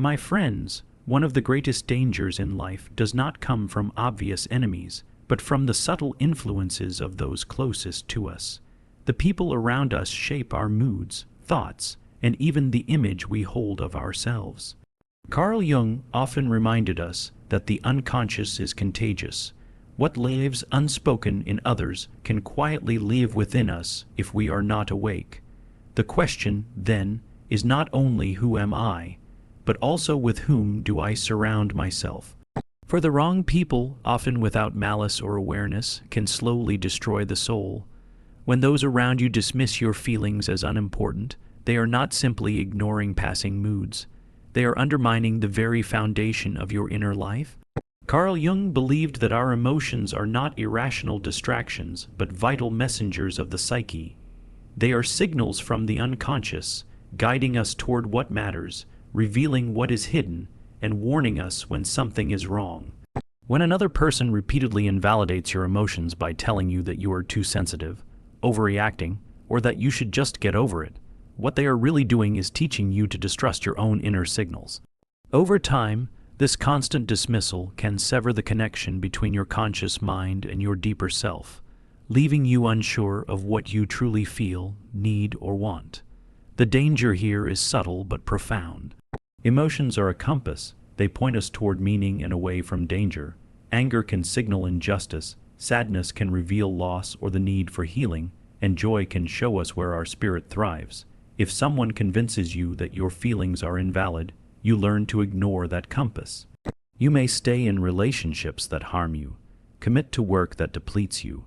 My friends, one of the greatest dangers in life does not come from obvious enemies, but from the subtle influences of those closest to us. The people around us shape our moods, thoughts, and even the image we hold of ourselves. Carl Jung often reminded us that the unconscious is contagious. What lives unspoken in others can quietly live within us if we are not awake. The question, then, is not only who am I, but also with whom do I surround myself. For the wrong people, often without malice or awareness, can slowly destroy the soul. When those around you dismiss your feelings as unimportant, they are not simply ignoring passing moods. They are undermining the very foundation of your inner life. Carl Jung believed that our emotions are not irrational distractions, but vital messengers of the psyche. They are signals from the unconscious, guiding us toward what matters, revealing what is hidden, and warning us when something is wrong. When another person repeatedly invalidates your emotions by telling you that you are too sensitive, overreacting, or that you should just get over it, what they are really doing is teaching you to distrust your own inner signals. Over time, this constant dismissal can sever the connection between your conscious mind and your deeper self, leaving you unsure of what you truly feel, need, or want. The danger here is subtle but profound. Emotions are a compass. They point us toward meaning and away from danger. Anger can signal injustice, sadness can reveal loss or the need for healing, and joy can show us where our spirit thrives. If someone convinces you that your feelings are invalid, you learn to ignore that compass. You may stay in relationships that harm you, commit to work that depletes you,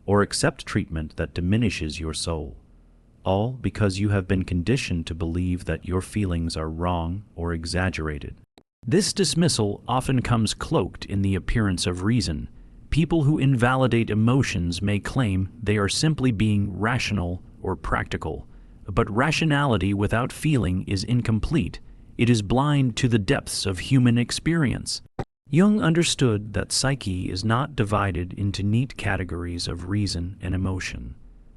or accept treatment that diminishes your soul, all because you have been conditioned to believe that your feelings are wrong or exaggerated. This dismissal often comes cloaked in the appearance of reason. People who invalidate emotions may claim they are simply being rational or practical, but rationality without feeling is incomplete. It is blind to the depths of human experience. Jung understood that psyche is not divided into neat categories of reason and emotion.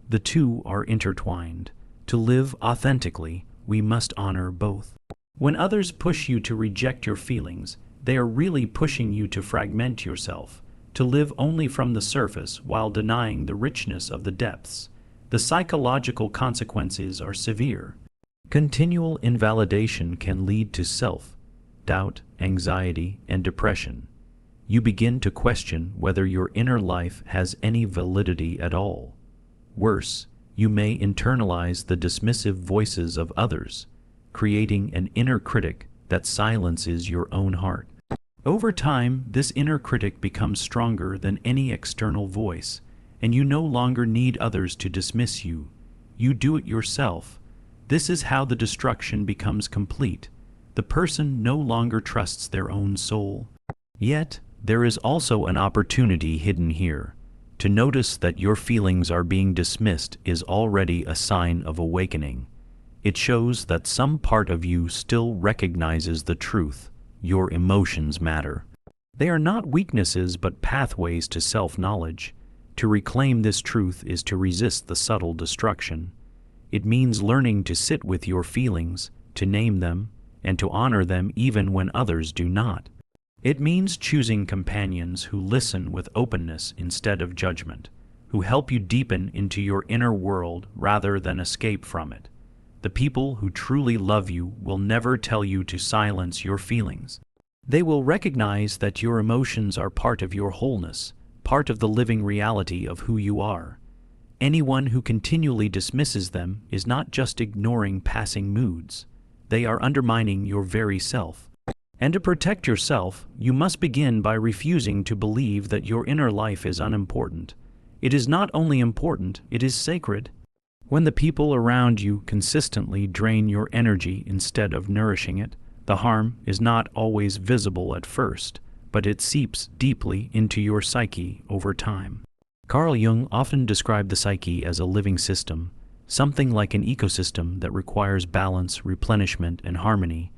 The two are intertwined. To live authentically, we must honor both. When others push you to reject your feelings, they are really pushing you to fragment yourself, to live only from the surface while denying the richness of the depths. The psychological consequences are severe. Continual invalidation can lead to self-doubt, anxiety, and depression. You begin to question whether your inner life has any validity at all. Worse, you may internalize the dismissive voices of others, creating an inner critic that silences your own heart. Over time, this inner critic becomes stronger than any external voice, and you no longer need others to dismiss you. You do it yourself. This is how the destruction becomes complete. The person no longer trusts their own soul. Yet, there is also an opportunity hidden here. To notice that your feelings are being dismissed is already a sign of awakening. It shows that some part of you still recognizes the truth. Your emotions matter. They are not weaknesses but pathways to self-knowledge. To reclaim this truth is to resist the subtle destruction. It means learning to sit with your feelings, to name them, and to honor them even when others do not. It means choosing companions who listen with openness instead of judgment, who help you deepen into your inner world rather than escape from it. The people who truly love you will never tell you to silence your feelings. They will recognize that your emotions are part of your wholeness, part of the living reality of who you are. Anyone who continually dismisses them is not just ignoring passing moods. They are undermining your very self. And to protect yourself, you must begin by refusing to believe that your inner life is unimportant. It is not only important, it is sacred. When the people around you consistently drain your energy instead of nourishing it, the harm is not always visible at first, but it seeps deeply into your psyche over time. Carl Jung often described the psyche as a living system, something like an ecosystem that requires balance, replenishment, and harmony.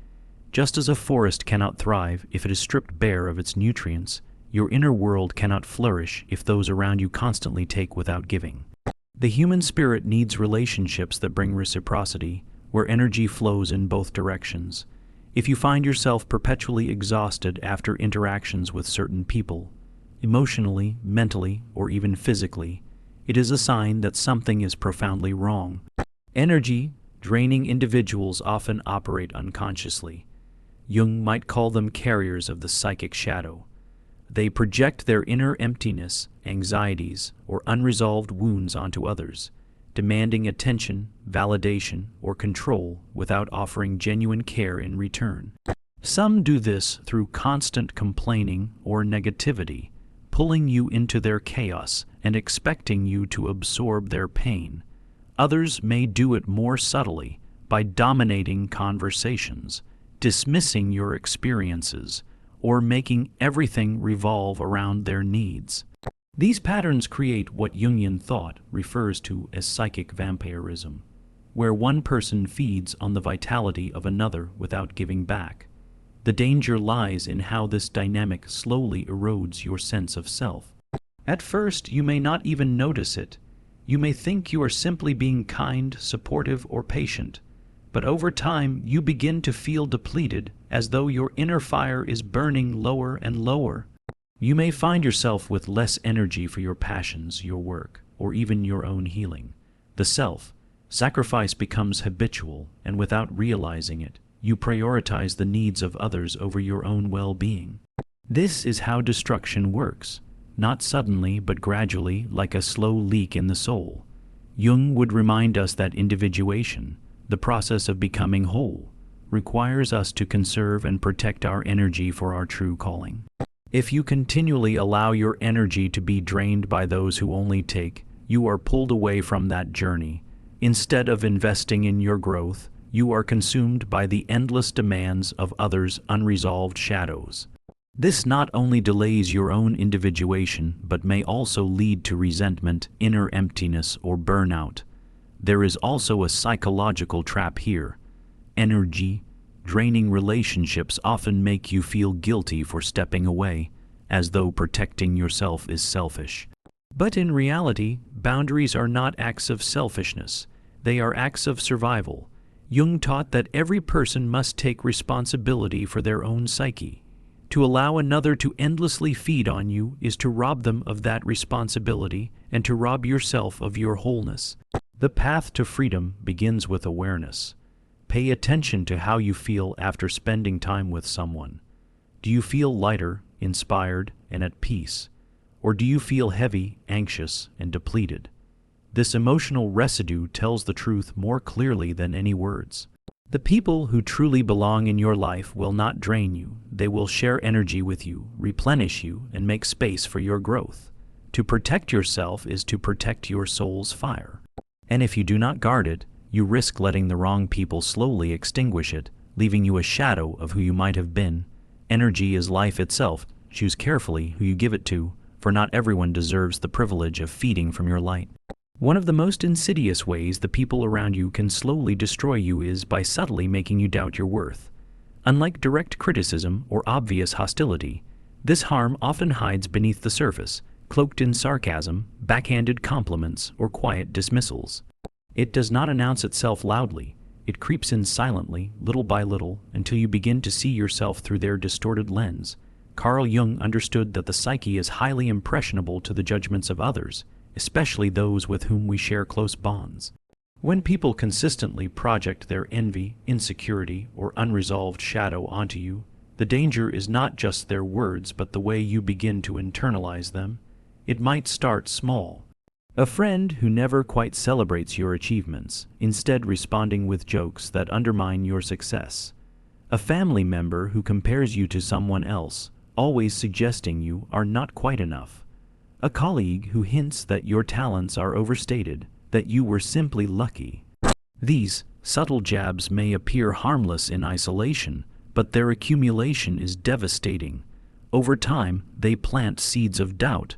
Just as a forest cannot thrive if it is stripped bare of its nutrients, your inner world cannot flourish if those around you constantly take without giving. The human spirit needs relationships that bring reciprocity, where energy flows in both directions. If you find yourself perpetually exhausted after interactions with certain people, emotionally, mentally, or even physically, it is a sign that something is profoundly wrong. Energy draining individuals often operate unconsciously. Jung might call them carriers of the psychic shadow. They project their inner emptiness, anxieties, or unresolved wounds onto others, demanding attention, validation, or control without offering genuine care in return. Some do this through constant complaining or negativity, pulling you into their chaos and expecting you to absorb their pain. Others may do it more subtly by dominating conversations, dismissing your experiences, or making everything revolve around their needs. These patterns create what Jungian thought refers to as psychic vampirism, where one person feeds on the vitality of another without giving back. The danger lies in how this dynamic slowly erodes your sense of self. At first, you may not even notice it. You may think you are simply being kind, supportive, or patient. But over time, you begin to feel depleted, as though your inner fire is burning lower and lower. You may find yourself with less energy for your passions, your work, or even your own healing. The self-sacrifice becomes habitual, and without realizing it, you prioritize the needs of others over your own well-being. This is how destruction works, not suddenly but gradually, like a slow leak in the soul. Jung would remind us that individuation, the process of becoming whole, requires us to conserve and protect our energy for our true calling. If you continually allow your energy to be drained by those who only take, you are pulled away from that journey. Instead of investing in your growth, you are consumed by the endless demands of others' unresolved shadows. This not only delays your own individuation, but may also lead to resentment, inner emptiness, or burnout. There is also a psychological trap here. Energy-draining relationships often make you feel guilty for stepping away, as though protecting yourself is selfish. But in reality, boundaries are not acts of selfishness. They are acts of survival. Jung taught that every person must take responsibility for their own psyche. To allow another to endlessly feed on you is to rob them of that responsibility and to rob yourself of your wholeness. The path to freedom begins with awareness. Pay attention to how you feel after spending time with someone. Do you feel lighter, inspired, and at peace? Or do you feel heavy, anxious, and depleted? This emotional residue tells the truth more clearly than any words. The people who truly belong in your life will not drain you. They will share energy with you, replenish you, and make space for your growth. To protect yourself is to protect your soul's fire. And if you do not guard it, you risk letting the wrong people slowly extinguish it, leaving you a shadow of who you might have been. Energy is life itself. Choose carefully who you give it to, for not everyone deserves the privilege of feeding from your light. One of the most insidious ways the people around you can slowly destroy you is by subtly making you doubt your worth. Unlike direct criticism or obvious hostility, this harm often hides beneath the surface, cloaked in sarcasm, backhanded compliments, or quiet dismissals. It does not announce itself loudly. It creeps in silently, little by little, until you begin to see yourself through their distorted lens. Carl Jung understood that the psyche is highly impressionable to the judgments of others, especially those with whom we share close bonds. When people consistently project their envy, insecurity, or unresolved shadow onto you, the danger is not just their words but the way you begin to internalize them. It might start small. A friend who never quite celebrates your achievements, instead responding with jokes that undermine your success. A family member who compares you to someone else, always suggesting you are not quite enough. A colleague who hints that your talents are overstated, that you were simply lucky. These subtle jabs may appear harmless in isolation, but their accumulation is devastating. Over time, they plant seeds of doubt.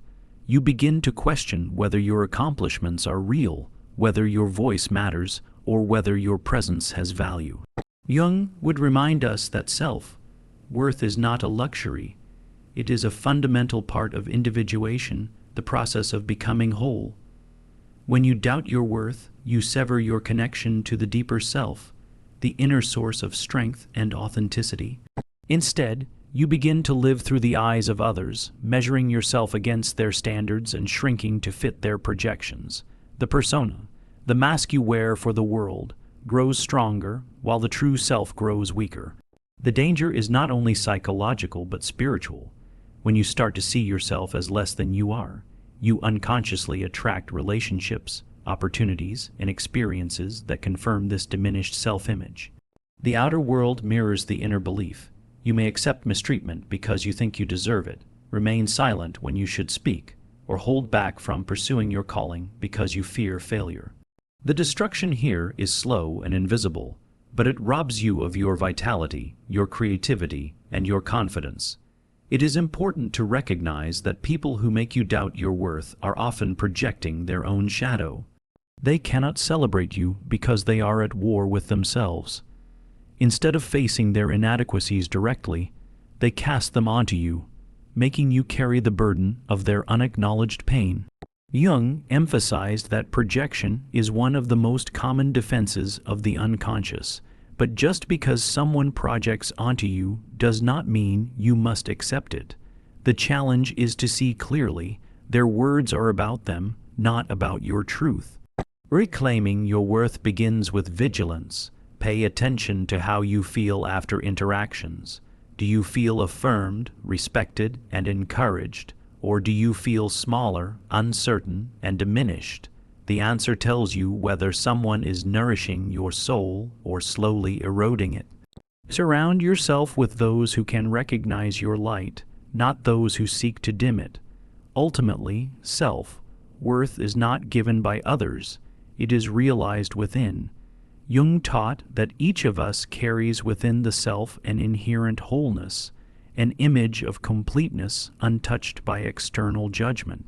You begin to question whether your accomplishments are real, whether your voice matters, or whether your presence has value. Jung would remind us that self-worth is not a luxury. It is a fundamental part of individuation, the process of becoming whole. When you doubt your worth, you sever your connection to the deeper self, the inner source of strength and authenticity. Instead, you begin to live through the eyes of others, measuring yourself against their standards and shrinking to fit their projections. The persona, the mask you wear for the world, grows stronger while the true self grows weaker. The danger is not only psychological but spiritual. When you start to see yourself as less than you are, you unconsciously attract relationships, opportunities, and experiences that confirm this diminished self-image. The outer world mirrors the inner belief. You may accept mistreatment because you think you deserve it, remain silent when you should speak, or hold back from pursuing your calling because you fear failure. The destruction here is slow and invisible, but it robs you of your vitality, your creativity, and your confidence. It is important to recognize that people who make you doubt your worth are often projecting their own shadow. They cannot celebrate you because they are at war with themselves. Instead of facing their inadequacies directly, they cast them onto you, making you carry the burden of their unacknowledged pain. Jung emphasized that projection is one of the most common defenses of the unconscious, but just because someone projects onto you does not mean you must accept it. The challenge is to see clearly their words are about them, not about your truth. Reclaiming your worth begins with vigilance. Pay attention to how you feel after interactions. Do you feel affirmed, respected, and encouraged? Or do you feel smaller, uncertain, and diminished? The answer tells you whether someone is nourishing your soul or slowly eroding it. Surround yourself with those who can recognize your light, not those who seek to dim it. Ultimately, self-worth is not given by others. It is realized within. Jung taught that each of us carries within the self an inherent wholeness, an image of completeness untouched by external judgment.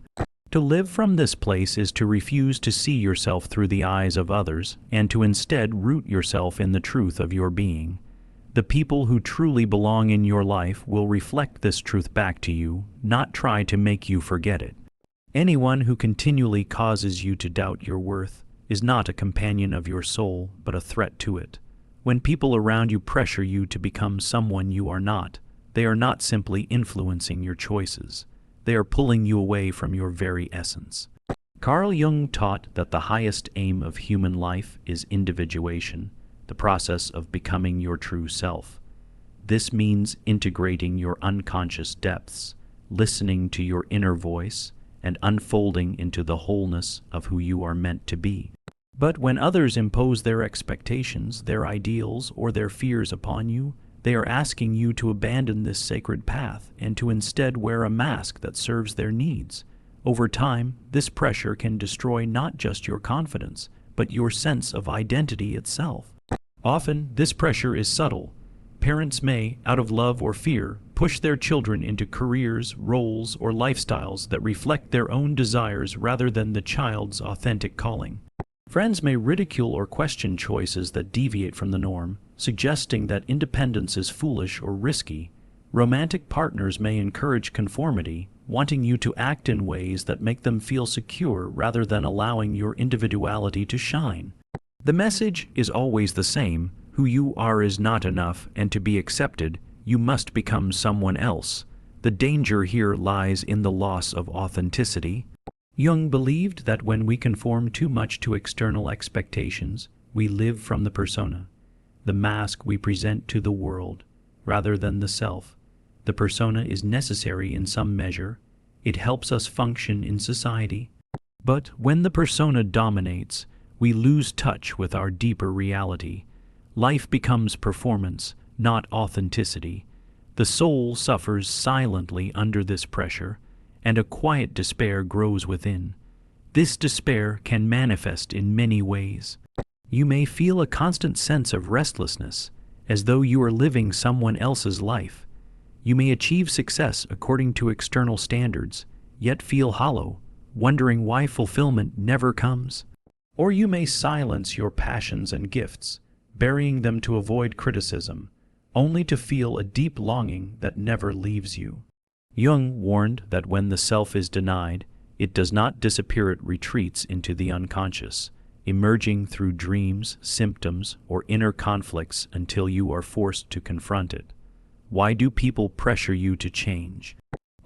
To live from this place is to refuse to see yourself through the eyes of others and to instead root yourself in the truth of your being. The people who truly belong in your life will reflect this truth back to you, not try to make you forget it. Anyone who continually causes you to doubt your worth is not a companion of your soul, but a threat to it. When people around you pressure you to become someone you are not, they are not simply influencing your choices. They are pulling you away from your very essence. Carl Jung taught that the highest aim of human life is individuation, the process of becoming your true self. This means integrating your unconscious depths, listening to your inner voice, and unfolding into the wholeness of who you are meant to be. But when others impose their expectations, their ideals, or their fears upon you, they are asking you to abandon this sacred path and to instead wear a mask that serves their needs. Over time, this pressure can destroy not just your confidence, but your sense of identity itself. Often, this pressure is subtle. Parents may, out of love or fear, push their children into careers, roles, or lifestyles that reflect their own desires rather than the child's authentic calling. Friends may ridicule or question choices that deviate from the norm, suggesting that independence is foolish or risky. Romantic partners may encourage conformity, wanting you to act in ways that make them feel secure rather than allowing your individuality to shine. The message is always the same: who you are is not enough, and to be accepted, you must become someone else. The danger here lies in the loss of authenticity. Jung believed that when we conform too much to external expectations, we live from the persona, the mask we present to the world, rather than the self. The persona is necessary in some measure. It helps us function in society. But when the persona dominates, we lose touch with our deeper reality. Life becomes performance, not authenticity. The soul suffers silently under this pressure, and a quiet despair grows within. This despair can manifest in many ways. You may feel a constant sense of restlessness, as though you are living someone else's life. You may achieve success according to external standards, yet feel hollow, wondering why fulfillment never comes. Or you may silence your passions and gifts, burying them to avoid criticism, only to feel a deep longing that never leaves you. Jung warned that when the self is denied, it does not disappear, it retreats into the unconscious. emerging through dreams, symptoms, or inner conflicts until you are forced to confront it. Why do people pressure you to change?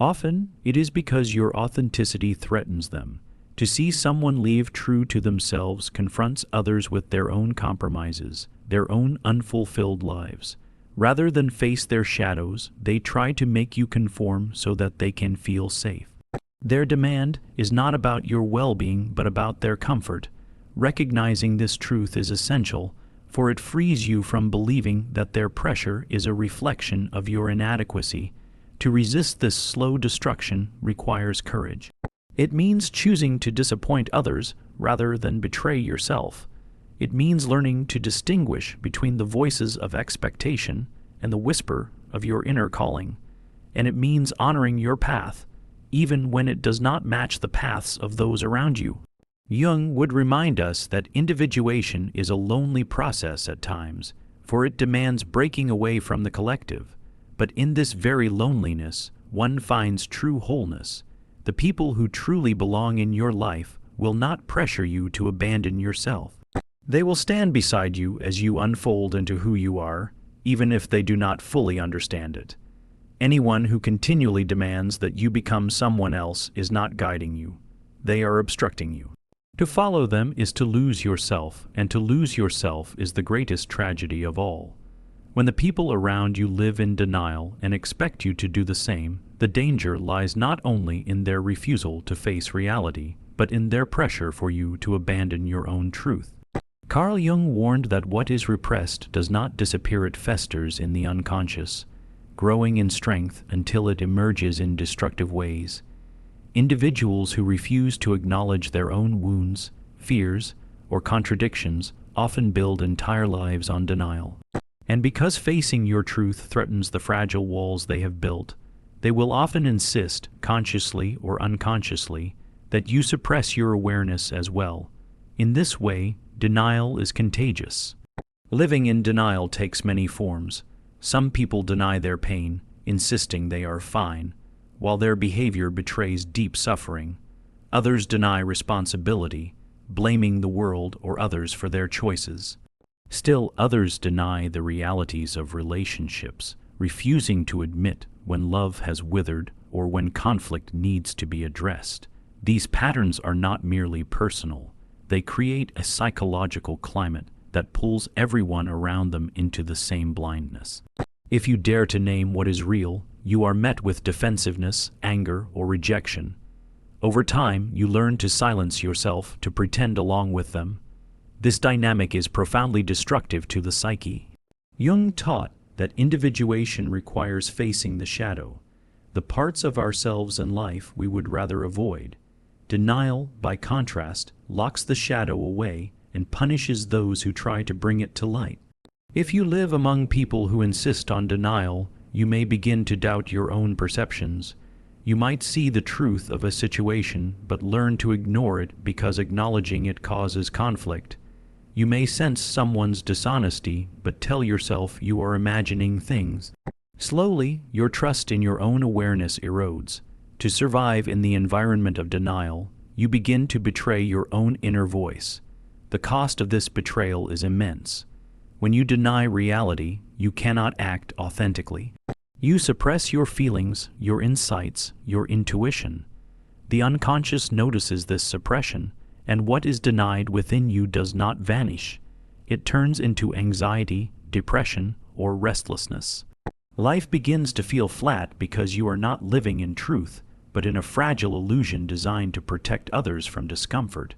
Often, it is because your authenticity threatens them. To see someone live true to themselves confronts others with their own compromises, their own unfulfilled lives. Rather than face their shadows, they try to make you conform so that they can feel safe. Their demand is not about your well-being but about their comfort. Recognizing this truth is essential, for it frees you from believing that their pressure is a reflection of your inadequacy. To resist this slow destruction requires courage. It means choosing to disappoint others rather than betray yourself. It means learning to distinguish between the voices of expectation and the whisper of your inner calling. And it means honoring your path, even when it does not match the paths of those around you. Jung would remind us that individuation is a lonely process at times, for it demands breaking away from the collective. But in this very loneliness, one finds true wholeness. The people who truly belong in your life will not pressure you to abandon yourself. They will stand beside you as you unfold into who you are, even if they do not fully understand it. Anyone who continually demands that you become someone else is not guiding you. They are obstructing you. To follow them is to lose yourself, and to lose yourself is the greatest tragedy of all. When the people around you live in denial and expect you to do the same, the danger lies not only in their refusal to face reality, but in their pressure for you to abandon your own truth. Carl Jung warned that what is repressed does not disappear, it festers in the unconscious, growing in strength until it emerges in destructive ways. Individuals who refuse to acknowledge their own wounds, fears, or contradictions often build entire lives on denial. And because facing your truth threatens the fragile walls they have built, they will often insist, consciously or unconsciously, that you suppress your awareness as well. In this way, denial is contagious. Living in denial takes many forms. Some people deny their pain, insisting they are fine, while their behavior betrays deep suffering. Others deny responsibility, blaming the world or others for their choices. Still, others deny the realities of relationships, refusing to admit when love has withered or when conflict needs to be addressed. These patterns are not merely personal. They create a psychological climate that pulls everyone around them into the same blindness. If you dare to name what is real, you are met with defensiveness, anger, or rejection. Over time, you learn to silence yourself to pretend along with them. This dynamic is profoundly destructive to the psyche. Jung taught that individuation requires facing the shadow, the parts of ourselves and life we would rather avoid. Denial, by contrast, locks the shadow away and punishes those who try to bring it to light. If you live among people who insist on denial, you may begin to doubt your own perceptions. You might see the truth of a situation but learn to ignore it because acknowledging it causes conflict. You may sense someone's dishonesty but tell yourself you are imagining things. Slowly, your trust in your own awareness erodes. To survive in the environment of denial, you begin to betray your own inner voice. The cost of this betrayal is immense. When you deny reality, you cannot act authentically. You suppress your feelings, your insights, your intuition. The unconscious notices this suppression, and what is denied within you does not vanish. It turns into anxiety, depression, or restlessness. Life begins to feel flat because you are not living in truth, but in a fragile illusion designed to protect others from discomfort.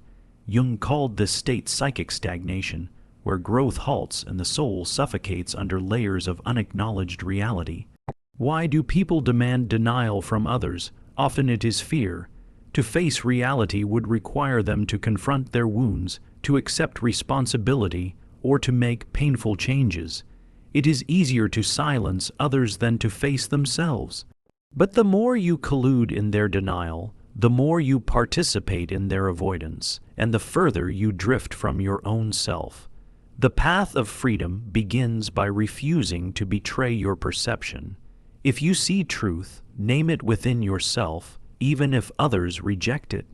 Jung called this state psychic stagnation, where growth halts and the soul suffocates under layers of unacknowledged reality. Why do people demand denial from others? Often it is fear. To face reality would require them to confront their wounds, to accept responsibility, or to make painful changes. It is easier to silence others than to face themselves. But the more you collude in their denial, the more you participate in their avoidance, and the further you drift from your own self. The path of freedom begins by refusing to betray your perception. If you see truth, name it within yourself, even if others reject it.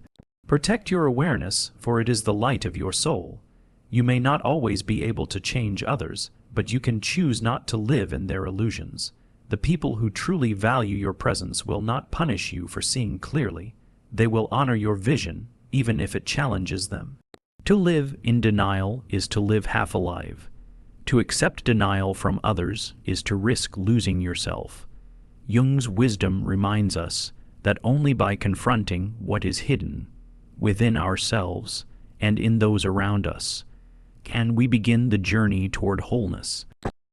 Protect your awareness, for it is the light of your soul. You may not always be able to change others, but you can choose not to live in their illusions. The people who truly value your presence will not punish you for seeing clearly. They will honor your vision, even if it challenges them. To live in denial is to live half alive. To accept denial from others is to risk losing yourself. Jung's wisdom reminds us that only by confronting what is hidden within ourselves and in those around us can we begin the journey toward wholeness.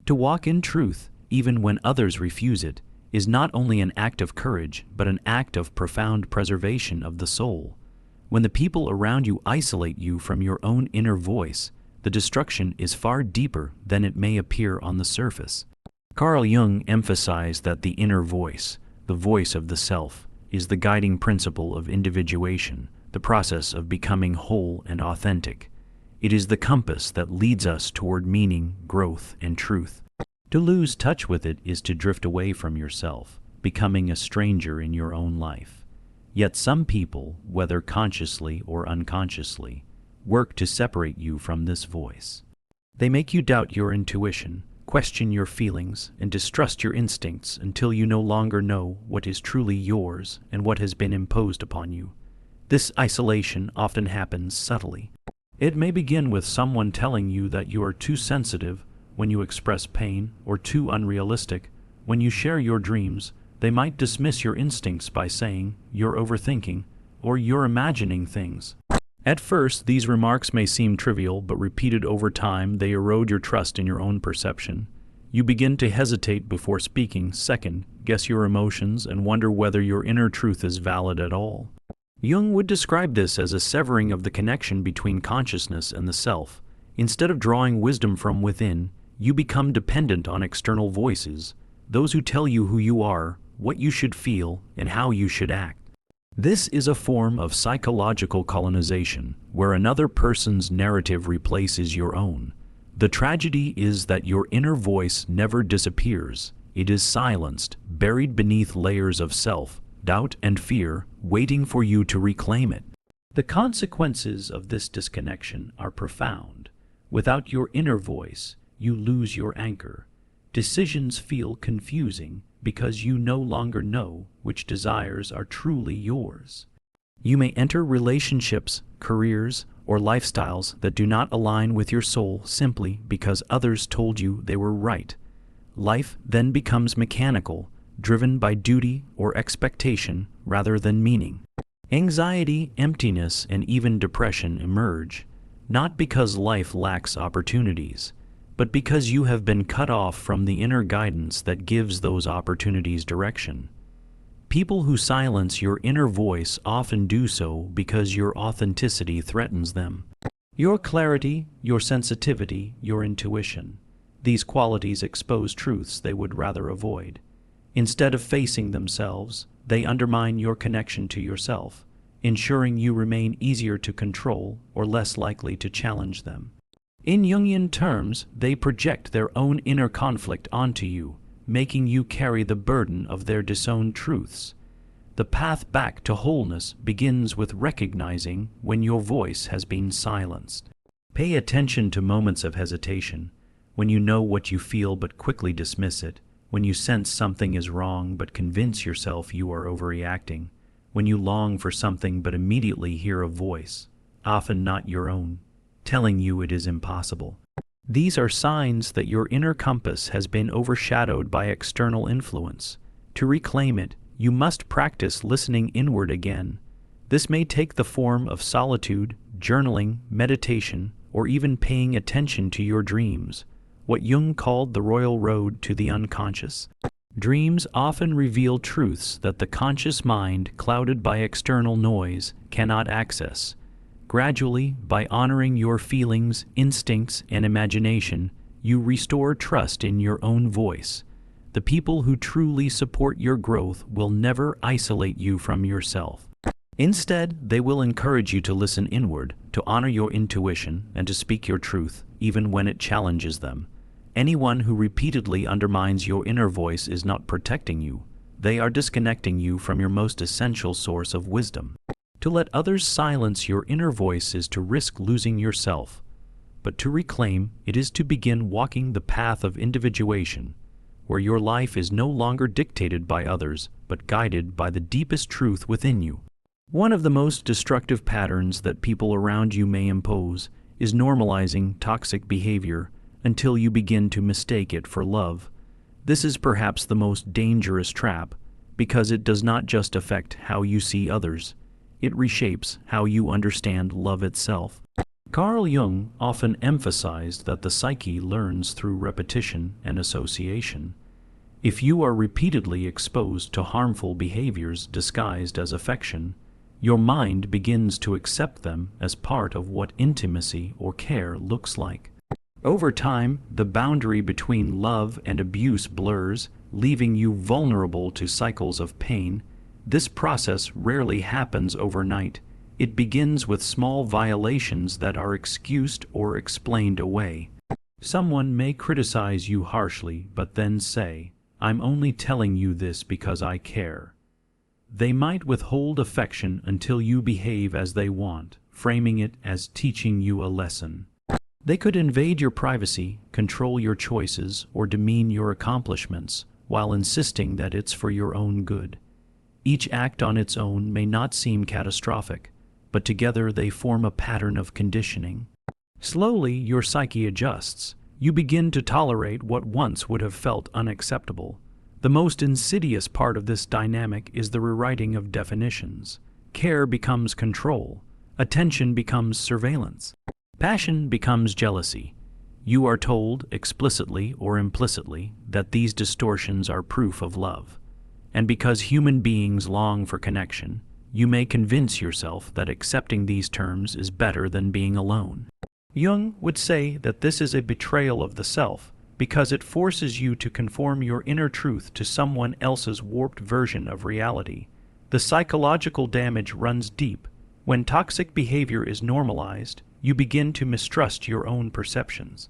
To walk in truth, even when others refuse it, is not only an act of courage, but an act of profound preservation of the soul. When the people around you isolate you from your own inner voice, the destruction is far deeper than it may appear on the surface. Carl Jung emphasized that the inner voice, the voice of the self, is the guiding principle of individuation, the process of becoming whole and authentic. It is the compass that leads us toward meaning, growth, and truth. To lose touch with it is to drift away from yourself, becoming a stranger in your own life. Yet some people, whether consciously or unconsciously, work to separate you from this voice. They make you doubt your intuition, question your feelings, and distrust your instincts until you no longer know what is truly yours and what has been imposed upon you. This isolation often happens subtly. It may begin with someone telling you that you are too sensitive when you express pain, or too unrealistic when you share your dreams. They might dismiss your instincts by saying, "You're overthinking," or "You're imagining things." At first, these remarks may seem trivial, but repeated over time, they erode your trust in your own perception. You begin to hesitate before speaking, second, guess your emotions, and wonder whether your inner truth is valid at all. Jung would describe this as a severing of the connection between consciousness and the self. Instead of drawing wisdom from within, you become dependent on external voices, those who tell you who you are, what you should feel, and how you should act. This is a form of psychological colonization, where another person's narrative replaces your own. The tragedy is that your inner voice never disappears. It is silenced, buried beneath layers of self, doubt, and fear, waiting for you to reclaim it. The consequences of this disconnection are profound. Without your inner voice, you lose your anchor. Decisions feel confusing because you no longer know which desires are truly yours. You may enter relationships, careers, or lifestyles that do not align with your soul simply because others told you they were right. Life then becomes mechanical, driven by duty or expectation rather than meaning. Anxiety, emptiness, and even depression emerge, not because life lacks opportunities, but because you have been cut off from the inner guidance that gives those opportunities direction. People who silence your inner voice often do so because your authenticity threatens them. Your clarity, your sensitivity, your intuition. These qualities expose truths they would rather avoid. Instead of facing themselves, they undermine your connection to yourself, ensuring you remain easier to control or less likely to challenge them. In Jungian terms, they project their own inner conflict onto you, making you carry the burden of their disowned truths. The path back to wholeness begins with recognizing when your voice has been silenced. Pay attention to moments of hesitation, when you know what you feel but quickly dismiss it, when you sense something is wrong but convince yourself you are overreacting, when you long for something but immediately hear a voice, often not your own, telling you it is impossible. These are signs that your inner compass has been overshadowed by external influence. To reclaim it, you must practice listening inward again. This may take the form of solitude, journaling, meditation, or even paying attention to your dreams, what Jung called the royal road to the unconscious. Dreams often reveal truths that the conscious mind, clouded by external noise, cannot access. Gradually, by honoring your feelings, instincts, and imagination, you restore trust in your own voice. The people who truly support your growth will never isolate you from yourself. Instead, they will encourage you to listen inward, to honor your intuition, and to speak your truth, even when it challenges them. Anyone who repeatedly undermines your inner voice is not protecting you. They are disconnecting you from your most essential source of wisdom. To let others silence your inner voice is to risk losing yourself, but to reclaim it is to begin walking the path of individuation, where your life is no longer dictated by others, but guided by the deepest truth within you. One of the most destructive patterns that people around you may impose is normalizing toxic behavior until you begin to mistake it for love. This is perhaps the most dangerous trap, because it does not just affect how you see others, it reshapes how you understand love itself. Carl Jung often emphasized that the psyche learns through repetition and association. If you are repeatedly exposed to harmful behaviors disguised as affection, your mind begins to accept them as part of what intimacy or care looks like. Over time, the boundary between love and abuse blurs, leaving you vulnerable to cycles of pain. This process rarely happens overnight. It begins with small violations that are excused or explained away. Someone may criticize you harshly, but then say, "I'm only telling you this because I care." They might withhold affection until you behave as they want, framing it as teaching you a lesson. They could invade your privacy, control your choices, or demean your accomplishments, while insisting that it's for your own good. Each act on its own may not seem catastrophic, but together they form a pattern of conditioning. Slowly, your psyche adjusts. You begin to tolerate what once would have felt unacceptable. The most insidious part of this dynamic is the rewriting of definitions. Care becomes control. Attention becomes surveillance. Passion becomes jealousy. You are told, explicitly or implicitly, that these distortions are proof of love. And because human beings long for connection, you may convince yourself that accepting these terms is better than being alone. Jung would say that this is a betrayal of the self, because it forces you to conform your inner truth to someone else's warped version of reality. The psychological damage runs deep. When toxic behavior is normalized, you begin to mistrust your own perceptions.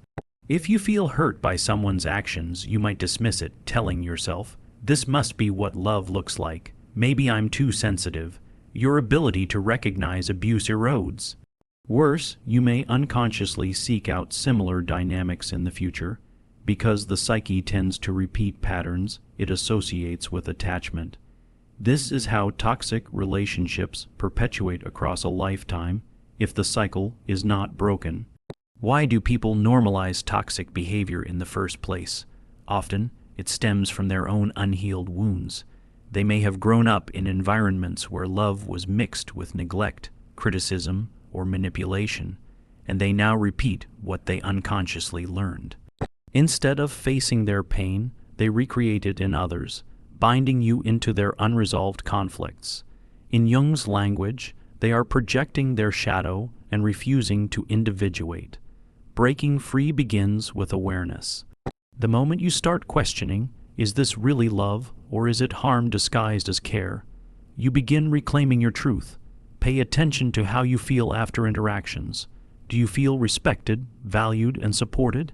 If you feel hurt by someone's actions, you might dismiss it, telling yourself, "This must be what love looks like. Maybe I'm too sensitive." Your ability to recognize abuse erodes. Worse, you may unconsciously seek out similar dynamics in the future, because the psyche tends to repeat patterns it associates with attachment. This is how toxic relationships perpetuate across a lifetime if the cycle is not broken. Why do people normalize toxic behavior in the first place? Often, it stems from their own unhealed wounds. They may have grown up in environments where love was mixed with neglect, criticism, or manipulation, and they now repeat what they unconsciously learned. Instead of facing their pain, they recreate it in others, binding you into their unresolved conflicts. In Jung's language, they are projecting their shadow and refusing to individuate. Breaking free begins with awareness. The moment you start questioning, is this really love, or is it harm disguised as care? You begin reclaiming your truth. Pay attention to how you feel after interactions. Do you feel respected, valued, and supported?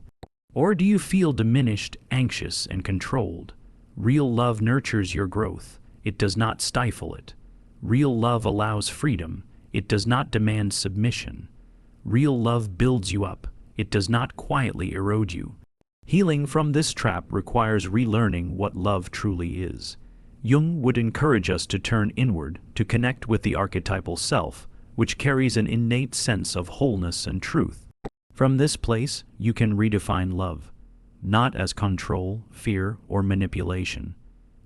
Or do you feel diminished, anxious, and controlled? Real love nurtures your growth. It does not stifle it. Real love allows freedom. It does not demand submission. Real love builds you up. It does not quietly erode you. Healing from this trap requires relearning what love truly is. Jung would encourage us to turn inward, to connect with the archetypal self, which carries an innate sense of wholeness and truth. From this place, you can redefine love, not as control, fear, or manipulation,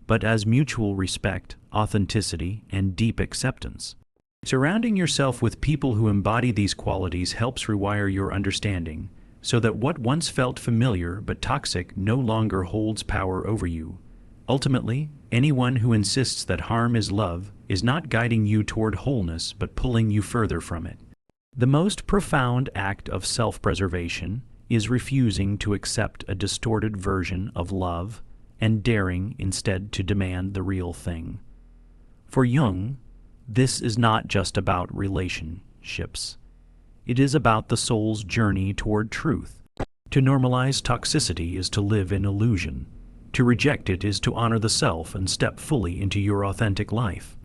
but as mutual respect, authenticity, and deep acceptance. Surrounding yourself with people who embody these qualities helps rewire your understanding, so that what once felt familiar but toxic no longer holds power over you. Ultimately, anyone who insists that harm is love is not guiding you toward wholeness but pulling you further from it. The most profound act of self-preservation is refusing to accept a distorted version of love and daring instead to demand the real thing. For Jung, this is not just about relationships. It is about the soul's journey toward truth. To normalize toxicity is to live in illusion. To reject it is to honor the self and step fully into your authentic life.